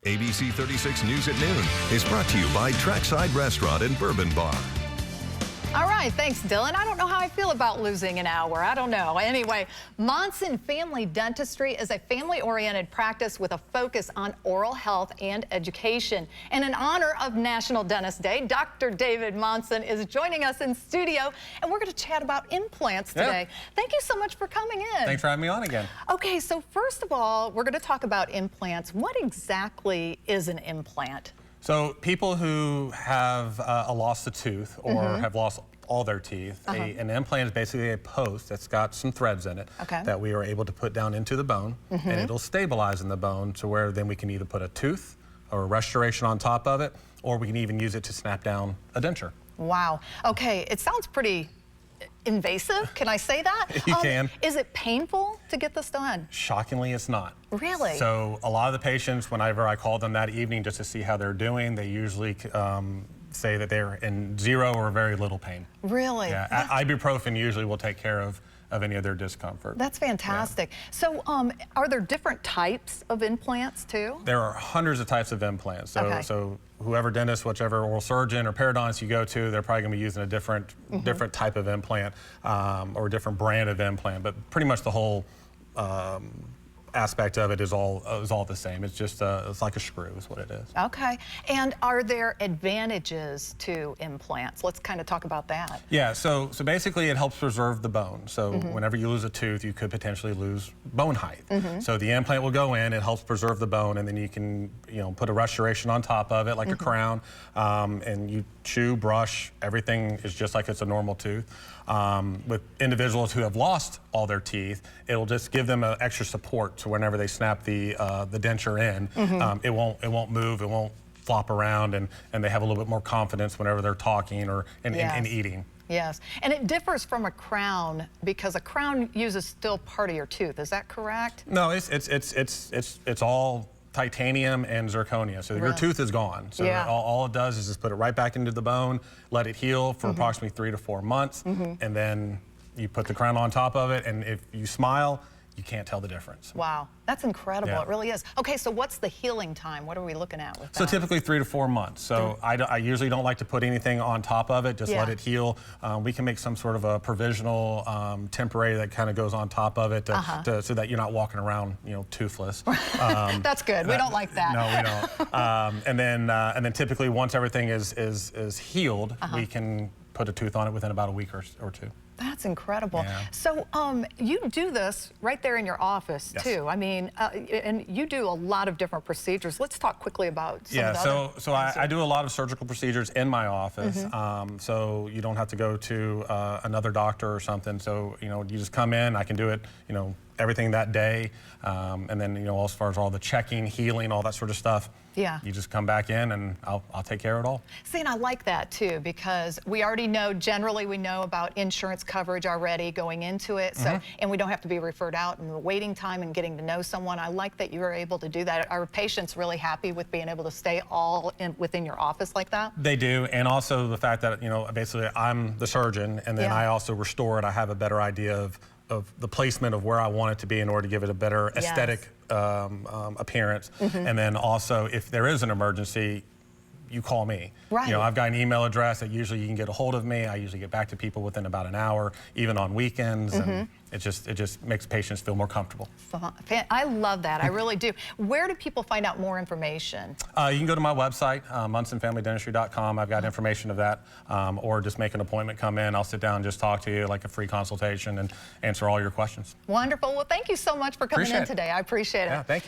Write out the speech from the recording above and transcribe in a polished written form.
ABC 36 News at Noon is brought to you by Trackside Restaurant and Bourbon Bar. All right, thanks, Dylan. I don't know how I feel about losing an hour. I don't know. Anyway, Monson Family Dentistry is a family-oriented practice with a focus on oral health and education. And in honor of National Dentist Day, Dr. David Monson is joining us in studio, and we're going to chat about implants today. Thank you so much for coming in. Thanks for having me on again. Okay, so first of all, we're going to talk about implants. What exactly is an implant? So people who have a loss of tooth or have lost all their teeth, an implant is basically a post that's got some threads in it that we are able to put down into the bone, and it'll stabilize in the bone to where then we can either put a tooth or a restoration on top of it, or we can even use it to snap down a denture. Wow. Okay, it sounds pretty invasive. Can I say that? You can. Is it painful to get this done? Shockingly, it's not. Really? So a lot of the patients, whenever I call them that evening just to see how they're doing, they usually say that they're in zero or very little pain. Really? Yeah. Ibuprofen usually will take care of any of their discomfort. That's fantastic. Yeah. So are there different types of implants too? There are hundreds of types of implants. So whoever dentist, whichever oral surgeon or periodontist you go to, they're probably going to be using a different type of implant or a different brand of implant. But pretty much the whole aspect of it is all the same. It's just it's like a screw is what it is. Okay. And are there advantages to implants? Let's kind of talk about that. Yeah. So basically it helps preserve the bone. So whenever you lose a tooth, you could potentially lose bone height. So the implant will go in, it helps preserve the bone, and then you can put a restoration on top of it like a crown, and you chew, brush, everything is just like it's a normal tooth. With individuals who have lost all their teeth, it'll just give them an extra support. So whenever they snap the denture in, it won't move, it won't flop around, and they have a little bit more confidence whenever they're talking or in eating. Yes, and it differs from a crown because a crown uses still part of your tooth. Is that correct? No, it's all titanium and zirconia, so your tooth is gone. So all it does is just put it right back into the bone, let it heal for approximately 3 to 4 months, and then you put the crown on top of it, and if you smile, you can't tell the difference. Wow, that's incredible. It really is. Okay, so what's the healing time? What are we looking at with that? So typically 3 to 4 months. So I usually don't like to put anything on top of it, just let it heal. We can make some sort of a provisional temporary that kind of goes on top of it so that you're not walking around, toothless. That's good. We don't like that. No, we don't. And then typically once everything is healed, we can put a tooth on it within about a week or two. That's incredible. Yeah. So you do this right there in your office too. I mean, and you do a lot of different procedures. Let's talk quickly about some of the other so I do a lot of surgical procedures in my office. So you don't have to go to another doctor or something. So you just come in. I can do it. Everything that day, and then as far as all the checking, healing, all that sort of stuff. Yeah. You just come back in and I'll take care of it all. See, and I like that too because we already know, generally we know about insurance coverage already going into it. So, and we don't have to be referred out and the waiting time and getting to know someone. I like that you are able to do that. Are patients really happy with being able to stay all within your office like that? They do, and also the fact that, basically I'm the surgeon and then I also restore it. I have a better idea of the placement of where I want it to be in order to give it a better aesthetic appearance. And then also, if there is an emergency, you call me. Right. I've got an email address that usually you can get a hold of me. I usually get back to people within about an hour, even on weekends, and it just makes patients feel more comfortable. I love that. I really do. Where do people find out more information? You can go to my website, monsonfamilydentistry.com. I've got information of that, or just make an appointment, come in. I'll sit down and just talk to you like a free consultation and answer all your questions. Wonderful. Well, thank you so much for coming in today. I appreciate it. Yeah, thank you.